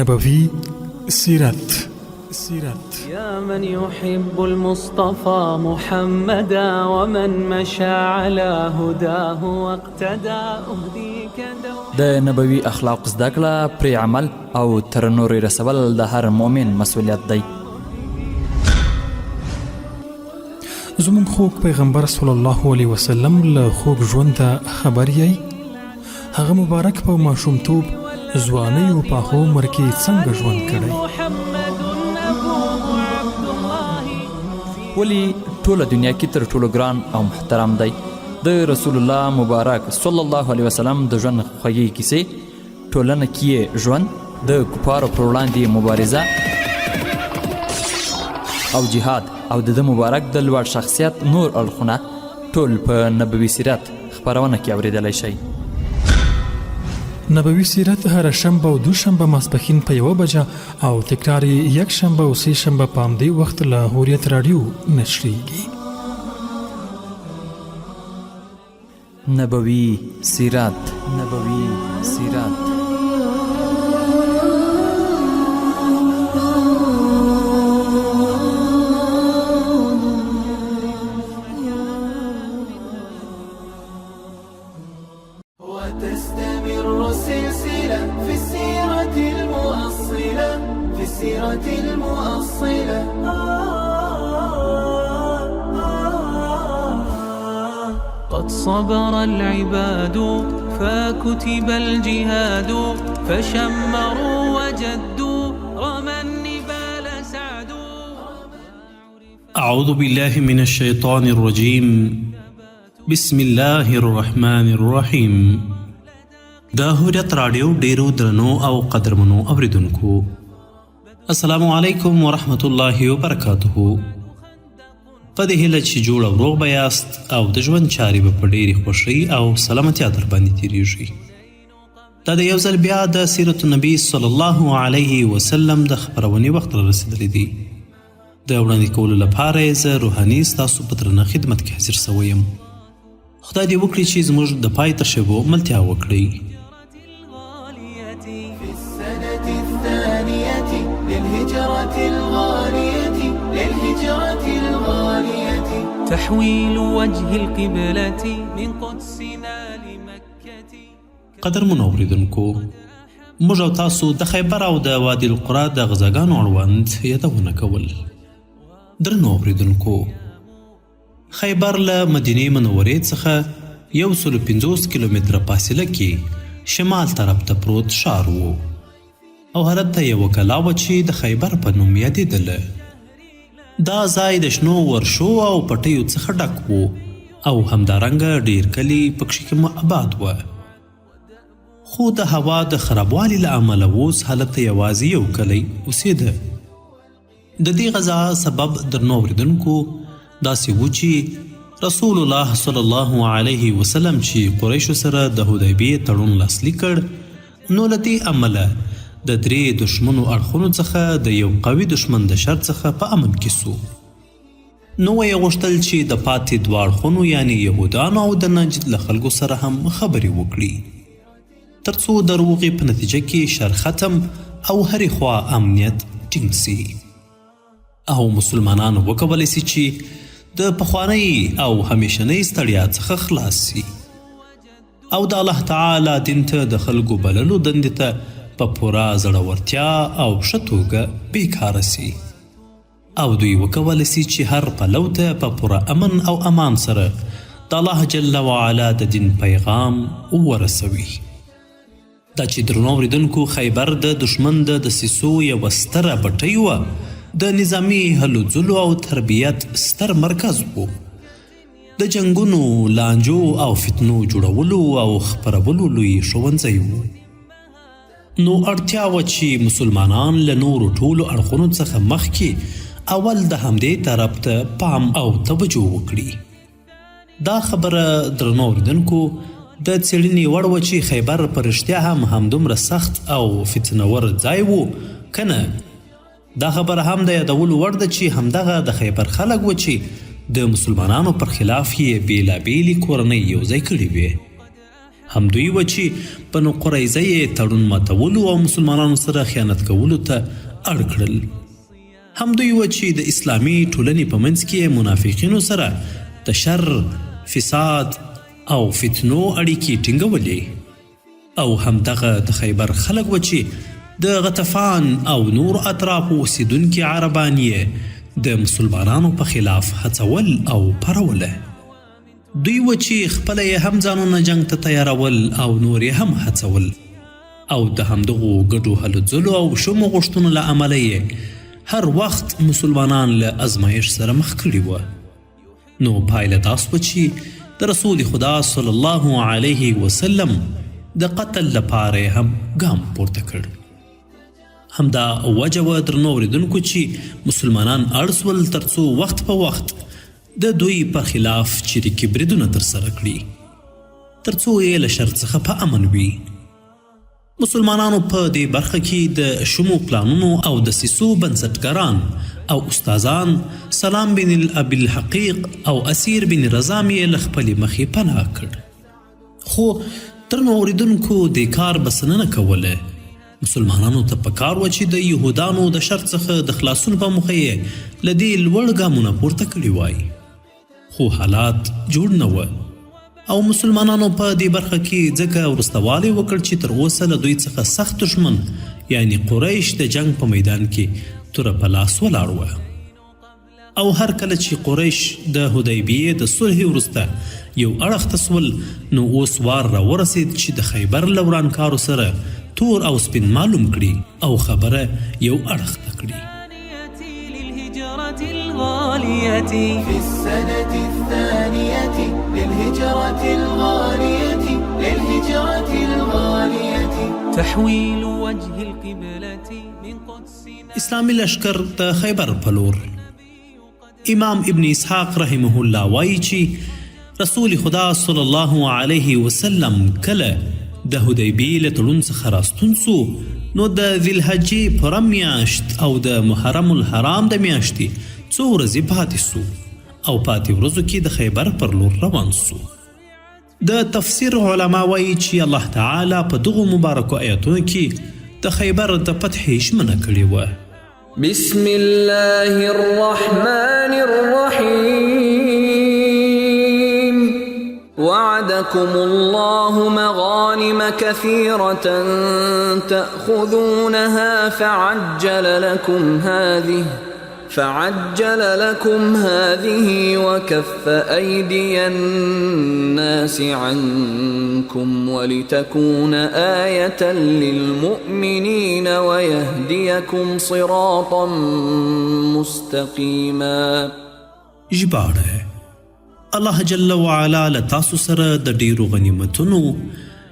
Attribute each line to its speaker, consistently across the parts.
Speaker 1: نبوي سيرت
Speaker 2: يا من يحب المصطفى محمدا ومن مشى على هداه واقتدى أهديك
Speaker 3: د نبوي اخلاق زده کړه پرې عمل او تر نورې رسول د هر مؤمن مسؤلیت دی.
Speaker 1: زمون خوږ پیغمبر صلی الله علیه وسلم له خوږ ژونده خبر یی. هغه مبارک په ماشومتوب ځوانۍ او پاخه عمر کې څنګه ژوند کړی.
Speaker 3: ولی ټوله دنیا کې تر ټولو ګران او محترم دی د رسول الله مبارک صلی الله علیه وسلم د ژوند خوږې کیسې. ټولنه کې ژوند، د کفارو پر وړاندې مبارزه او جهاد او د مبارک د لوړ شخصیت نور اړخونه ټول په نبوي سیرت خپرونه کې اوریدلی شئ.
Speaker 1: نبوي سیرت هر شنبه او دوشنبه ماسپښین په 1 بجه او تکرار یک شنبه او 3 شنبه په همدې وخت له هوریت رادیو نشریږي.
Speaker 3: نبوي سیرت.
Speaker 4: وتستمر سلسلة في السيرة المؤصلة
Speaker 2: قد صبر العباد فكتب الجهاد فشمروا وجدوا رمى النبال سعدوا.
Speaker 5: أعوذ بالله من الشيطان الرجيم. بسم الله الرحمن الرحيم. دا هوریت رادیو ډیرو درنو او قدرمنو اوریدونکو، السلام علیکم ورحمت الله وبرکاته. په دې هیله چې جوړ او روغ به یاست او د ژوند چارې به په ډېرې خوښۍ او سلامتیا در باندې تېرېږي. دا د یو ځل بیا د سیرت النبي صلی الله علیه وسلم د خپرونې وخت را رسېدلی دی. د وړاندې کولو لپاره یې زه روحاني ستاسو په درنه خدمت کې حاضر سوی یم. خدای دې وکړي چې زموږ د پای تر شېبو ملتیا وکړئ.
Speaker 4: في السنة الثانية للهجرة الغالية
Speaker 2: تحويل وجه القبلة من قدسنا لمكة.
Speaker 5: قدرمنو اوریدونکو، موږ او تاسو د خیبر او د وادي القرا د غزاګانو اړوند یادونه کول. درنو اوریدونکو، خیبر له مدینې منورې څخه 150 کیلومتره فاصله کې شمال طرف ته پروت ښار و او هلته یوه کلا وه چې د خیبر په نوم یادېدله. دا ځای د شنو ورشو او پټیو څخه ډک و او همدارنګه ډیر کلي پکښې کې آباد وه. خو د هوا د خرابوالي له امله اوس هلته یوازې یو کلی اوسېده. د دې غذا سبب درنو اورېدونکو داسې و چې رسول الله صلی الله علیه وسلم چې قریشو سره د حدیبیې تړون لاسلیک کړ، نو له دې امله د 3 دشمنو اړخونو څخه د یو قوي دشمن د شر څخه په امن کې سو. نو یې غوښتل چې د پاتې 2 اړخونو یعنی یهودانو او د نجد له خلکو سره هم خبرې وکړي، تر څو د روغې په نتیجه کې شر ختم او هرې خوا امنیت ټینګ سي او مسلمانانو وکولی سي چې د پخوانۍ او همیشنۍ ستړیا څخه خلاص سي او د الله تعالی دین ته د خلکو بللو دندې ته په پوره زړورتیا او ښه توګه بیکاره سي او دوی وکولی سي چې هر پلو ته په پوره امن او امان سره د الله جل وعلا د دین پیغام ورسوي. دا چې درنو اورېدونکو، خیبر د دشمن د دسیسو یوه ستره بټۍ وه، د نظامی هلو ځلو او تربیت ستر مرکز و، د جنگونو، لانجو او فتنو جوړولو او خپرولو لوی ښوونځی و. نو اړتیا وه چې مسلمانان له نورو ټولو اړخونو څخه مخکې اول د همدې طرف ته پام او توجه وکړي. دا خبره درنو اورېدونکو د څېړنې وړ وه چې خیبر په رښتیا هم همدومره سخت او فتنور ځای و که نه. دا خبره هم د یادولو وړ ده چې همدغه د خیبر خلک و چې د مسلمانانو پر خلاف یې بېلابېلې کورنۍ یوځای کړې وې. همدوی و چې بنو قریظه یې تړون ماتولو او مسلمانانو سره خیانت کولو ته اړ کړل. همدوی و چې د اسلامي ټولنې په منځ کې منافقینو سره د شر، فساد او فتنو اړیکې ټینګولې. او همدغه د خیبر خلک و چې د غطفان او نور اطرافو اوسیدونکي عربان یې د مسلمانانو په خلاف هڅول او پروله. دوی و چې خپله یې هم ځانونه جنګ ته تیارول او نور یې هم هڅول، او د همدغو ګډو هلو ځلو او شومو غوښتنو له امله یې هر وخت مسلمانان له ازمایش سره مخ کړي وه. نو پایله داس وه چې د رسول خدا صلی الله علیه وسلم د قتل لپاره یې هم ګام پورته کړ. همدا وجه وه درنو اورېدونکو چې مسلمانان اړ سول تر څو وخت په وخت د دوی پر خلاف چریکي بریدونه ترسره کړي، تر څو یې له شر څخه په امن وي. مسلمانانو په دې برخه کې د شومو پلانونو او دسیسو بنسټګران او استادان سلام بن الابي الحقیق او اسیر بن رضام یې له خپلې مخې پناه کړ. خو درنو اورېدونکو دې کار بسنه نه کوله. مسلمانانو ته پکار و چې د یهودانو د شر څخه د خلاصون په موخه یې له دې لوړ ګامونه پورته کړي وای. خو حالات جوړ نه و او مسلمانانو په دې برخه کې ځکه وروستوالی وکړ چې تر اوسه له دوی څخه سخت دشمن یعنی قریش د جنگ په میدان کې توره په لاس ولاړ وه. او هر کله چې قریش د حدیبیې د صلح وروسته یو اړخ ته سول، نو اوس وار را ورسید چې د خیبر له ورانکارو سره تور او سپین معلوم کړي او خبره یو اړخ ته کړي.
Speaker 4: في السنة الثانية للهجرة الغالية
Speaker 2: تحويل وجه القبلة من قدسنا.
Speaker 5: اسلامي لشکر د خیبر په لور. امام ابن اسحاق رحمه الله وایي چې رسول خدا صلی الله علیه وسلم کله د حدیبیې له تړون څخه راستون سو، نو د ذوالحجې پوره میاشت او د محرم الحرام د میاشتې څو ورځې پاتې سو او پاتې ورځو کې د خیبر پر لور روان سو. د تفسیر علما وایي چې الله تعالی په دغو مبارکو آیاتونو کې د خیبر د فتحې ژمنه کړې وه.
Speaker 6: بسم الله الرحمن الرحيم وعدكم الله مغانم كثيرة تأخذونها فعجل لكم هذه وكف أيدي الناس عنكم ولتكون آية للمؤمنين ويهديكم صراطا مستقيما.
Speaker 5: ژباړه: الله جل وعلا له تاسو سره د ډیرو غنیمتونو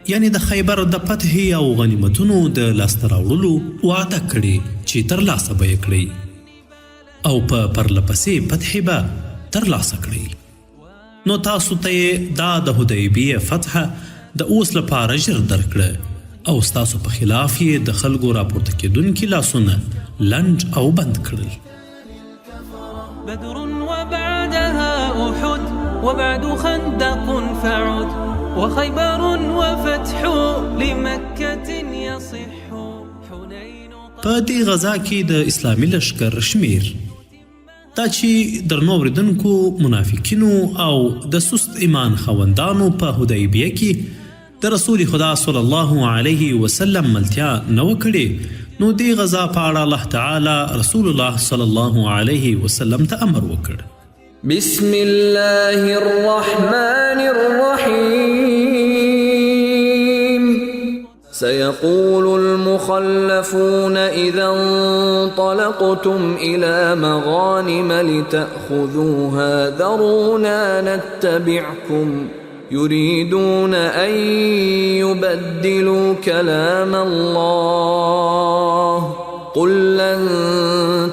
Speaker 5: یعنی د خیبر د فتح او غنیمتونو د لاسته راوړلو وعده کړې چې ترلاسه به یې کړئ او په پرلپسې فتح به ترلاسه کړئ. نو تاسو ته یې دا د حدیبیې فتح د اوس لپاره ژر درکړه او ستاسو په خلاف یې د خلکو راپورته کېدونکي لاسونه لنډ او بند کړل.
Speaker 2: بدر وبعدها أحد وبعد خندق فعد وخيبر وفتح لمكة يصح حنين.
Speaker 5: په دې غزا کې د اسلامي لشکر شمیر دا چې درنو اورېدونکو منافقینو او د سست ایمان خوندانو په حدیبیه کې د رسول خدا صلی الله علیه وسلم ملتیا نه وکړې، نو دې غزا په اړه الله تعالی رسول الله صلی الله علیه وسلم ته امر وکړ.
Speaker 6: بسم الله الرحمن الرحيم سيقول المخلفون إذا انطلقتم إلى مغانم لتأخذوها ذرونا نتبعكم يريدون أن يبدلوا كلام الله قل لن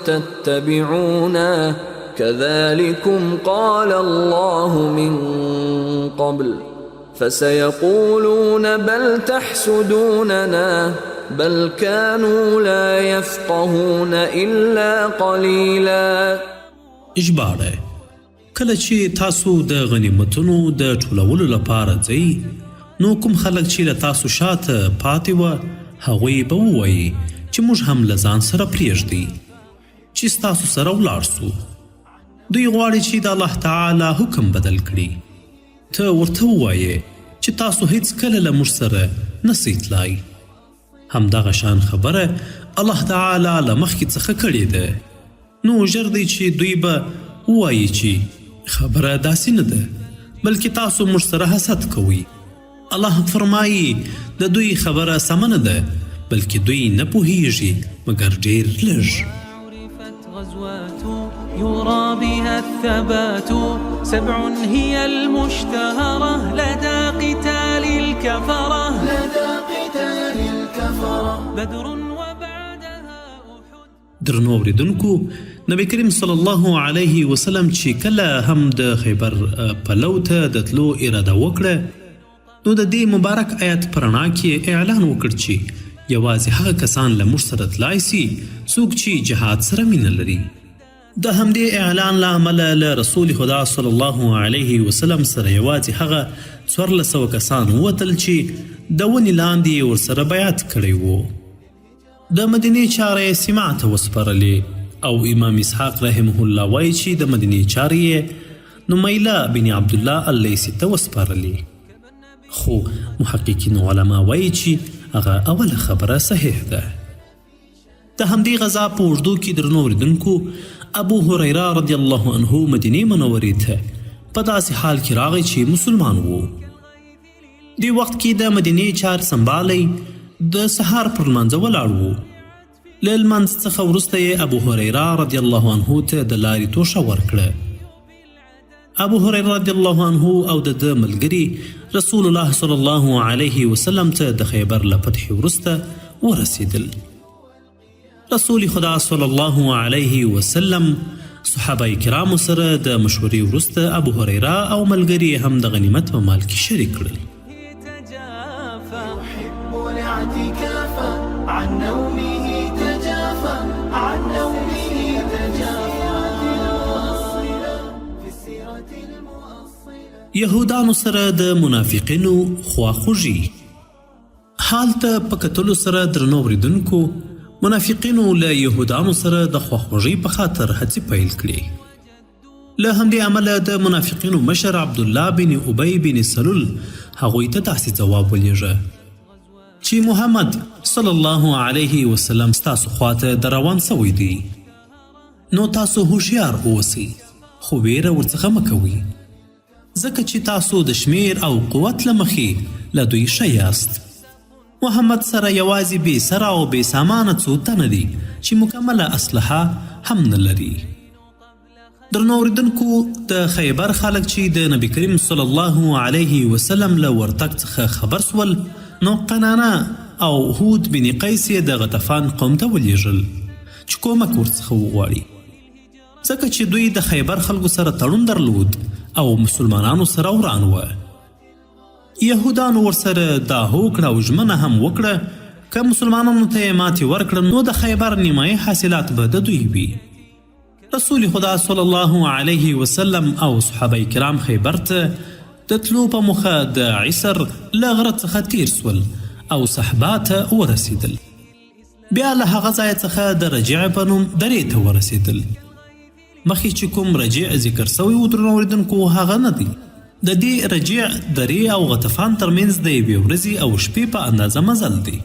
Speaker 6: تتبعونا كذلكم قال الله من قبل فسيقولون بل تحسدوننا بل كانوا لا يفقهون إلا قليلا.
Speaker 5: ژباړه: کله چې تاسو د غنیمتونو د ټولولو لپاره ځئ، نو کوم خلک چې له تاسو شاته پاتې وه هغوی به ووایي چې موږ هم له ځان سره پرېږدئ چې ستاسو سره ولاړ سو. دوی غواړي چې د الله تعالی حکم بدل کړي. ته ورته ووایې چې تاسو هیڅ کله له موږ سره نسئ تلای. همدغه شان خبره الله تعالی له مخکې څخه کړې ده. نو ژر دی چې دوی به ووایي چې خبره داسې نه ده بلکې تاسو موږ سره حسد کوئ. الله فرمایي د دوی خبره سمه نه ده بلکې دوی نه پوهیږي مګر ډېر لږ.
Speaker 2: غزوات يرى بها الثبات 7 هي المشتهرة لدى قتال الكفرة بدر وبعدها أحد.
Speaker 5: درنو اوریدونکو، نبی کریم صلی الله علیه وسلم چې کله هم د خیبر پلو ته د تلو اراده وکړه نو د دې مبارک آیت په رڼا کې اعلان وکړ چې یوازې هغه کسان له موږ سره تلای سي څوک چې جهاد سره مینه لري. د همدې اعلان له امله له رسول خدا صلی الله علیه وسلم سره یوازې هغه 1400 کسان ووتل چې د ونې لاندې ورسره بیعت کړی و. د مدینې چارې سمع ته وسپارلې او امام اسحاق رحمه الله وایي چې د مدینې چارې نمیله بن عبدالله اللیثي ته وسپارلې. خو محققین علما وایي چې هغه اوله خبره صحیح ده. د همدې غزا په اوږدو کې درنو اوریدونکو ابو هریره رضی الله عنه مدینې منورې ته په داسې حال کې راغی چې مسلمان و. دې وخت کې د مدینې چار سنبالی د سهار پر لمانځه ولاړ و. له لمانځه څخه وروسته یې ابو هریره رضی الله عنه ته د لارې توشه ورکړه. ابو هریره رضی الله عنه او د ملګري رسول الله صلی الله علیه وسلم ته د خیبر له فتح وروسته ورسېدل. رسول خدا صلی الله علیه وسلم صحابه کرامو سره د مشورې وروسته ابو هریره او ملګري هم د غنیمت په مال کې شریک کړل.
Speaker 4: يحب الاعتكاف عن نومه تجافى عن نومه تجافى في السيرة المؤصلة.
Speaker 5: یهودانو سره د منافقینو خواخوږي. حال ته په کتلو سره درنو اوریدونکو منافقینو له یهودانو سره د خواخوږۍ په خاطر هڅې پیل کړې. له همدې امله د منافقینو مشر عبدالله بن ابی بن سلول هغوی ته داسې ځواب ولیږه چې محمد صلی الله علیه وسلم ستاسو خواته د روان سوی دی، نو تاسو هوښیار اوسئ خو ویره ورڅخه مه کوئ ځکه چې تاسو د شمیر او قوت له مخې له دوی ښه یاست. محمد سره یوازې بې سره او بې سامانه څو تنه دي چې مکمله اسلحه هم نه لري. درنو اوریدونکو، د خیبر خلک چې د نبی کریم صلی الله علیه وسلم له ورتګ څخه خبر سول نو قنانه او هود بن قیس یې د غطفان قوم ته ولیږل چې کومک ورڅخه وغواړي ځکه چې دوی د خیبر خلکو سره تړون درلود او مسلمانانو سره وران وه. یهودانو ورسره دا هوکړه او ژمنه هم وکړه که مسلمانانو ته یې ماتې ورکړه نو د خیبر نیمایي حاصلات به د دوی وي. رسول خدا صلی الله علیه وسلم او صحابه کرام خیبر ته د تلو په موخه د عسر له غره څخه تیر سول او صحبا ته ورسېدل. بیا له هغه ځای څخه د رجیع په نوم درې ته ورسېدل. مخکې چې کوم رجیع ذکر سوی و درنو اوریدونکو هغه نه دی. د دې رجیع درې او غطفان ترمنځ د یوې ورځې او شپې په اندازه مزل دی.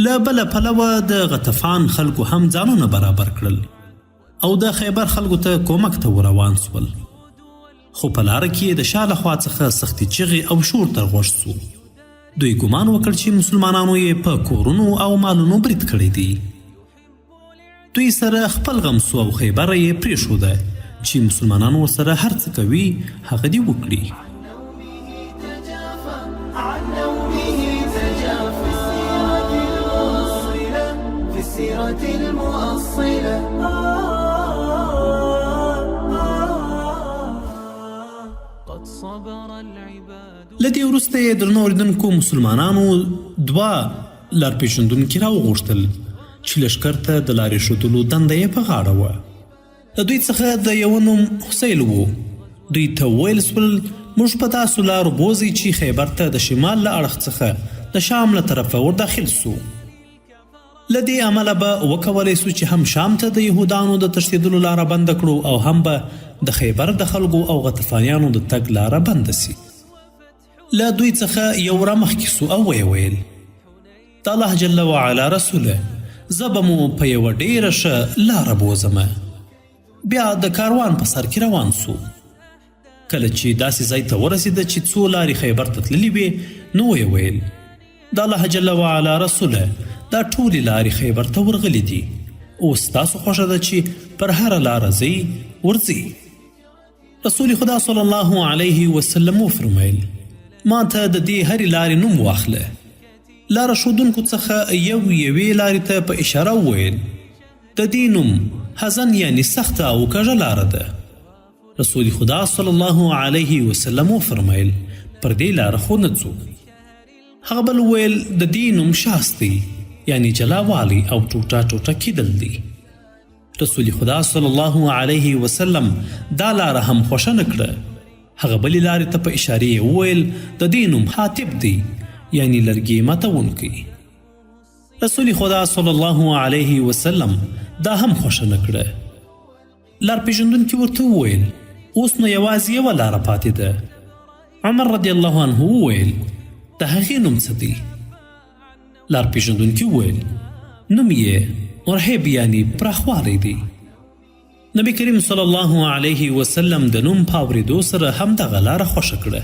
Speaker 5: له بله پلوه د غطفان خلکو هم ځانونه برابر کړل او د خیبر خلکو ته کومک ته روان سول. خو په لاره کې د شا له خوا څخه سختې چغې او شور تر غوږ سو. دوی ګمان وکړ چې مسلمانانو یې په کورونو او مالونو برید کړی دی. دوی سره خپل غم سو او خیبر یې پرېښوده چې مسلمانانو ورسره هر څه کوي هغه دې وکړي.
Speaker 4: عن نومه تجافى في السيرة المؤصلة.
Speaker 2: قد صبر العباد.
Speaker 5: له دې وروسته یې درنو اوریدونکو مسلمانانو 2 لارپېژندونکي راوغوښتل چې لښکر ته د لارې ښودلو دنده یې په غاړه وه. د دوی څخه د یوه نوم حسیل و. دوی ته وویل سول موږ په داسو لارو بوځئ چې خیبر ته د شمال له اړخ څخه د شام له طرفه ور داخل سو. له دې امله به وکولی سو چې هم شام ته د یهودانو د تښتېدلو لاره بنده کړو او هم به د خیبر د خلکو او غطفانیانو د تګ لاره بنده سي. له دوی څخه یو رامخکې سو او ویې ویل د الله جل وعلا رسوله زه به مو په یوه ډېره ښه لاره بوځمه. بیا د کاروان په سر کې روان سو. کله چې داسې ځای ته ورسېده چې څو لارې خیبر ته تللې وې نو ویې ویل د الله جل وعلا رسوله دا ټولې لارې خیبر ته ورغلي دي، اوس تاسو خوښه ده چې پر هره لاره ځئ ورځئ. رسول خدا صلی الله علیه وسلم وفرمیل ما ته د دې هرې لارې نوم واخله. لاره ښودونکو څخه یوې لارې ته په اشاره وویل د دې نوم حزن یعنی سخته او کږه لاره ده. رسول خدا صلی الله علیه وسلم وفرمیل پر دې لاره خو نه ځو. هغه بل وویل د دې نوم شاستی یعنی جلاوالی او ټوټه ټوټه کیدل دی. رسول خدا صلی الله علیه وسلم دا لاره هم خوښه نه کړه. هغه بلې لارې ته په اشارې وویل د دې نوم حاطب دی یعنی لرګي ماتونکی. رسول خدا صلی الله علیه وسلم دا هم خوښه نه کړه. لار پیژندونکي ورته وویل اوس نو یوازې یوه لاره پاتې ده. عمر رضی الله عنه وویل د هغې نوم څه دی؟ لار پیژندونکي وویل نوم یې مرحب یعنی پراخوالی دی. نبی کریم صلی الله علیه وسلم د نوم په اورېدو سره همدغه لاره خوښه کړه.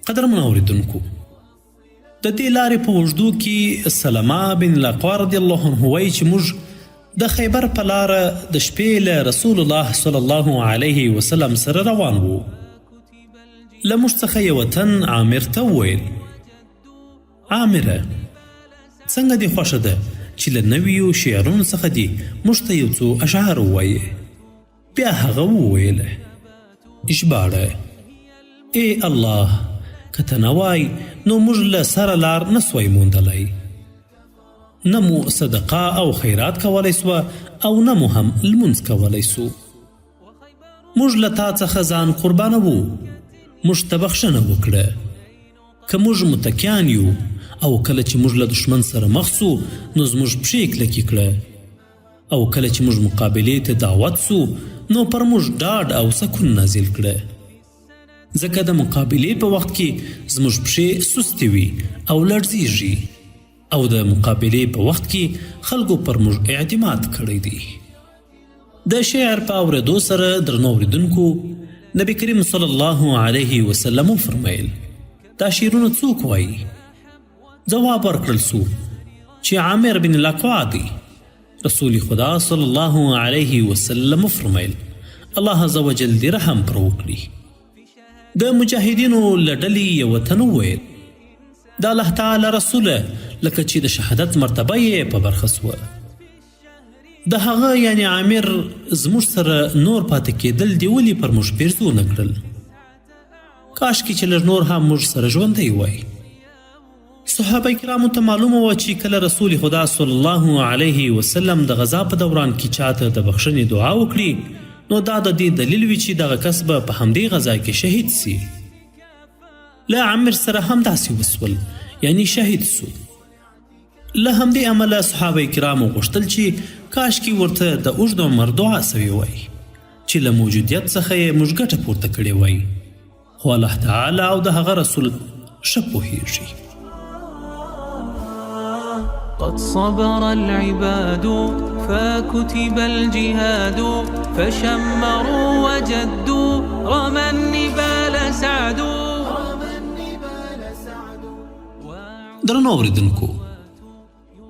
Speaker 5: قدرمنو اورېدونکو د دې لارې په اوږدو کې سلمه بن الاقوع رضی الله عنه وایي چې موږ د خیبر په لاره د شپې له رسول الله صلی الله علیه وسلم سره روان وو. له موږ څخه یوه تن عامر ته وویل عامره څنګه دې خوښه ده چې له نویو شعرونو څخه دې موږ ته یو څو اشعار ووایې. بیا هغه وویله ژباړه ای الله که ته نه وای نو موږ له سره لار نه سوی موندلی، نه مو صدقه او خیرات کولی سوه او نه مو هم لمونځ کولی سو. موږ له تا څخه ځان قربانوو، موږ ته بخښنه وکړه. که موږ متکیان یو او کله چې موږ له دشمن سره مخ سو نو زموږ پښې کلکې کړه، او کله چې موږ مقابلې ته دعوت سو نو پر موږ ډاډ او سکون نازل کړه. ځکه د مقابلې په وخت کې زموږ پښې سستې وي او لړزیږي، او د مقابلې په وخت کې خلکو پر موږ اعتماد کړی دی. د شعر په اورېدو سره درنو اورېدونکو نبی کریم صلی الله علیه وسلم وفرمیل دا شعرونه څوک وایي؟ جواب ورکړل سو چې عامر بن الاقوع دی. رسول خدا صلی الله علیه وسلم وفرمیل الله عز وجل دې رحم پر وکړي. د مجاهدینو له ډلې یوه تن وویل د الله تعالی رسوله لکه چې د شهادت مرتبه یې په برخه سوه، د هغه یعنی عامر زموږ سره نور پاتې کېدل دې ولې پر موږ پیرزو نه کړل؟ کاشکې چې لږ نور هم موږ سره ژوندی وای. صحابه کرامو ته معلومه وه چې کله رسول خدا صلی الله علیه وسلم د غزا په دوران کې چاته د بخښنې دعا وکړي نو دا د دې دلیل وي چې دغه کس به په همدې غزا کې شهید سي. له عامر سره هم داسې وسول یعنی شهید سو. له همدې امله صحابه کرامو غوښتل چې کاشکې ورته د اوږد عمر دعا سوې وای چې له موجودیت څخه یې موږ ګټه پورته کړې وای، خو الله تعالی او د هغه رسول ښه پوهیږي.
Speaker 2: قد صبر العباد فكتب الجهاد فشمروا وجدوا رمى النبال سعدوا.
Speaker 5: درنو اورېدونکو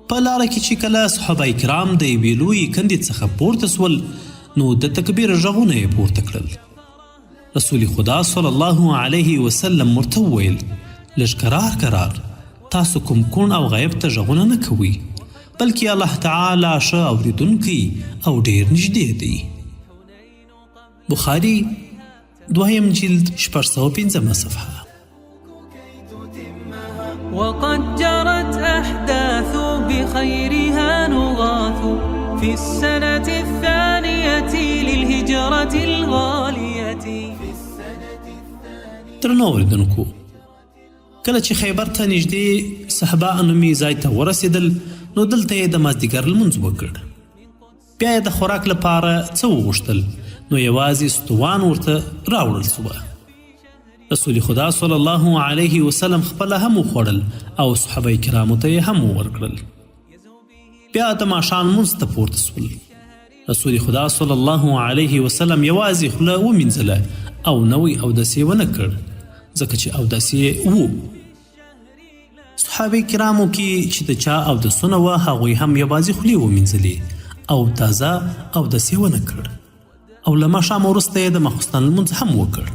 Speaker 5: په لاره کې چې کله صحابه کرام د یوې لویې کندې څخه پورته سول نو د تکبیر غږونه یې پورته کړل. رسول خدا صلی الله علیه وسلم ورته وویل لږ کرار تاسو کوم کون او غیب ته غږونه نه کوئ، بلکې الله تعالی ښه اورېدونکی او ډېر نږدې دی. بخاري 2 جلد 605 صفحه.
Speaker 2: وقد جرت أحداث بخيرها نغاث في السنة الثانية للهجرة الغالية.
Speaker 5: درنو اوریدونکو، کله چې خیبر ته نږدې صحبا نومي ځای ته ورسېدل نو دلته یې د مازدیګر لمونځ وکړ. بیا یې د خوراک لپاره څه وغوښتل نو یوازې ستوان ورته راوړل سوه. رسول خدا صلی الله علیه وسلم خپله هم وخوړل او صحابه کرامو ته یې هم ورکړل. بیا د ماښام لمونځ ته پورته سول. رسول خدا صلی الله علیه وسلم یوازې خوله ومینځله او نوی اودس یې ونه کړ ځکه چې اودس یې وو. صحابه کرامو کې چې د چا اودسونه وه هغوی هم یوازې خولې ومینځلې او تازه اودس یې ونه کړ او له ماښام وروسته یې د ماخوستن لمونځ هم وکړ.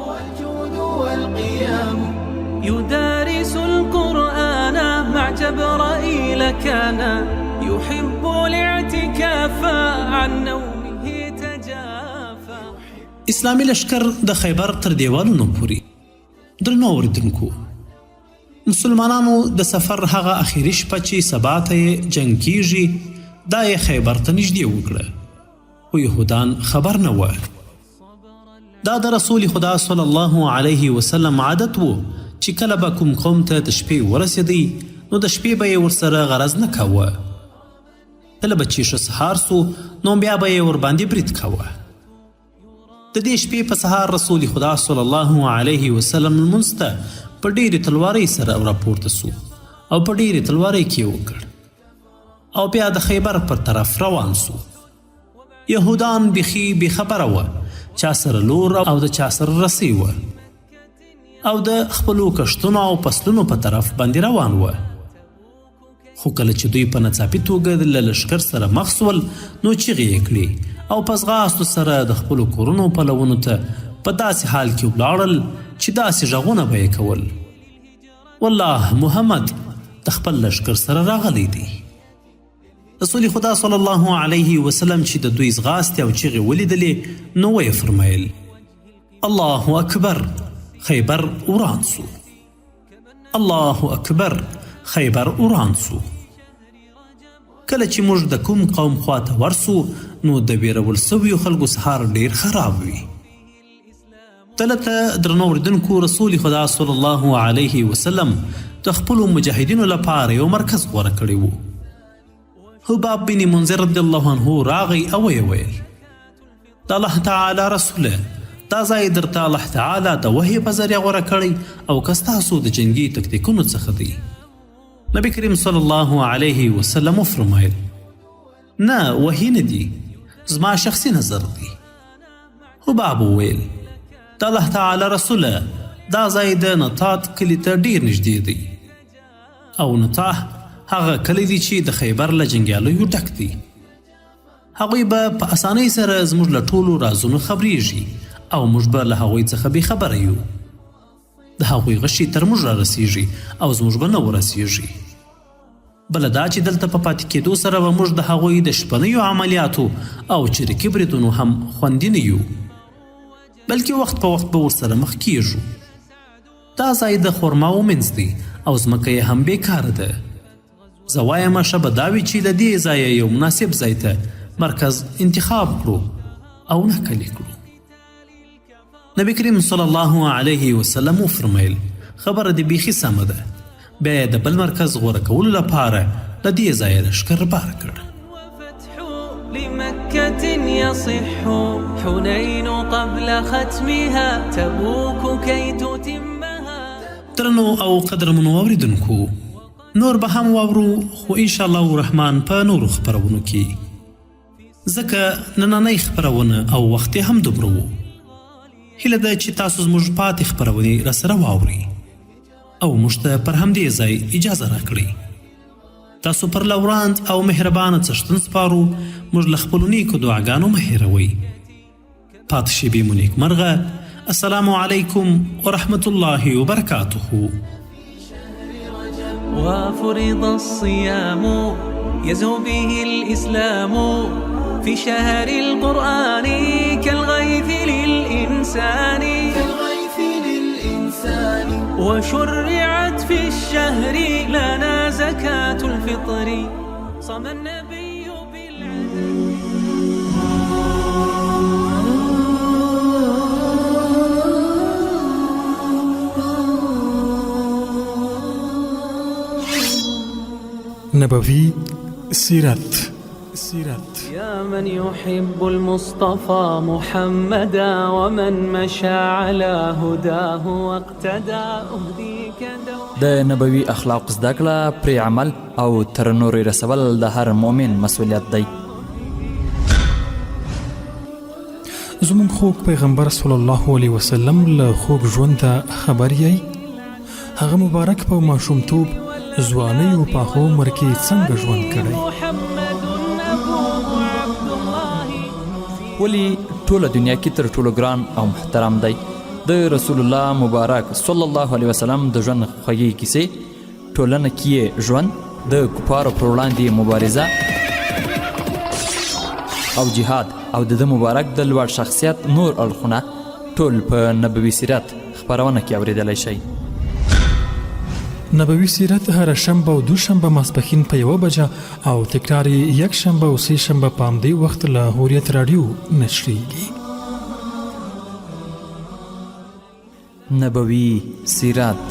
Speaker 4: والجود والقيام
Speaker 2: يدارس القرآن مع جبرائيل كان يحب الاعتكاف عن نومه تجافى.
Speaker 5: اسلامي لشکر د خیبر تر دیوالونو پورې. درنو اوریدونکو، مسلمانانو د سفر هغه اخیری شپه چې سبا ته یې جنګ کیږي دا یې خیبر ته نږدې وکړه، خو یهودان خبر نه وه. دا د رسول خدا صلی الله علیه وسلم عادت و چې کله به کوم قوم ته د شپې ورسېدی نو د شپې به یې ورسره غرض نه کوه. کله به چې ښه سهار سو نو بیا به یې ورباندې برید کوه. د دې شپې په سهار رسول خدا صلی الله علیه وسلم لمونځ ته په ډېرې تلوارۍ سره راپورته سو او په ډېرې تلوارۍ کې یې وکړ او بیا د خیبر پر طرف روان سو. یهودان بیخي بېخبره وه چا سره لور او د چا سره رسۍ وه او د خپلو کښتونو او فصلونو په طرف باندې روان وه. خو کله چې دوی په ناڅاپي توګه له لښکر سره مخ سول نو چیغې یې کړې او په ځغاستو سره د خپلو کورونو پلونو ته په داسې حال کې ولاړل چې داسې غږونه به یې کول: والله محمد د خپل لښکر سره راغلی دی. رسول خدا صلی الله علیه وسلم چې د دوی ځغاستې او چیغې ولیدلې نو ویې فرمیل: الله اکبر، خیبر وران سو. الله اکبر، خیبر وران سو. کله چې موږ د کوم قوم خواته ورسو نو د ویرول سویو خلکو سهار ډیر خراب وي. دلته درنو اوریدونکو، رسول خدا صلی الله علیه وسلم د خپلو مجاهدینو لپاره یو مرکز غوره کړی و. حباب بن منذر رضی الله عنه راغی او یې ویل: د الله تعالی رسوله، دا ځای درته الله تعالی د وحی په ذریعه غوره کړی او که ستاسو د جنګي تکتیکونو څخه دی. نبی کریم صلی الله علیه وسلم وفرمایل: نه، وحی نه دی، زما شخصي نظر دی. حباب وویل: د الله تعالی رسوله، دا ځای د نطات کلي ته ډیر نږدې دی او نطاح هغه کلی دی چې د خیبر له جنګیالیو ډک دی. هغوی به په اسانۍ سره زموږ له ټولو رازونو خبریږي او موږ به له هغوی څخه بېخبره یو. د هغوی غشي تر موږ رارسیږي او زموږ به نه ورسیږي. بله دا چې دلته په پاتې کېدو سره به موږ د هغوی د شپنیو عملیاتو او چریکي بریدونو هم خوندي نه یو، بلکې وخت په وخت به ورسره مخ کیږو. دا ځای د خرماو منځ دی او ځمکه یې هم بیکاره ده. زه وایم ښه به دا وي چې د دې ځایه یو مناسب ځای ته مرکز انتخاب کړو او نقل کړو. نبی کریم صلی الله علیه وسلم وفرمیل: خبره دې بیخي سمه ده. بیا یې د بل مرکز غوره کولو لپاره له دې ځایه لښکر بار کړ.
Speaker 2: وفتح لمكة يصح حنين قبل ختمها تبوك كي تتمها.
Speaker 5: درنو او قدرمنو اوریدونکو، نور به هم واورو خو انشاءالله الرحمن په نورو خپرونو کې، ځکه نننۍ خپرونه او وخت یې هم دومره و. هیله ده چې تاسو زموږ پاتې خپرونې راسره واورئ او موږ ته پر همدې ځای اجازه راکړئ. تاسو پر لوراند او مهربانه څښتن سپارو. موږ له خپلو نیکو دعاګانو مه هېروئ. پاتې شېبې مو نیکمرغه. السلام علیکم ورحمة الله وبرکاته.
Speaker 2: وفرض الصيام يزهو به الإسلام في شهر القرآن كالغيث للإنسان وشرعت في الشهر لنا زكاة الفطر صام النبي بالعدل.
Speaker 1: نبوي سيرت
Speaker 2: يا من يحب المصطفى محمدا ومن مشى على هداه واقتدى أهديك
Speaker 3: د نبوي اخلاق زده کړه پرې عمل او تر نورې رسول د هر مؤمن مسؤلیت دی.
Speaker 1: زمون خوږ پیغمبر صلی الله علیه وسلم له خوږ ژونده خبر یی. هغه مبارک په ماشومتوب ځوانۍ او پاخه عمر کې څنګه ژوند کړی.
Speaker 3: ولی ټوله دنیا کې تر ټولو ګران او محترم دی. د رسول الله مبارک صلی الله علیه وسلم د ژوند خوږې کیسې، ټولنه کې ژوند، د کفارو پر وړاندې مبارزه او جهاد او د مبارک د لوړ شخصیت نور اړخونه ټول په نبوي سیرت خپرونه کې اوریدلی شئ.
Speaker 1: نبوي سیرت هر شنبه او دوشنبه ماسپښین په 1 بجه او تکرار یې یک شنبه او سه شنبه په همدې وخت له هوریت راډیو نشریږي.
Speaker 3: نبوي سیرت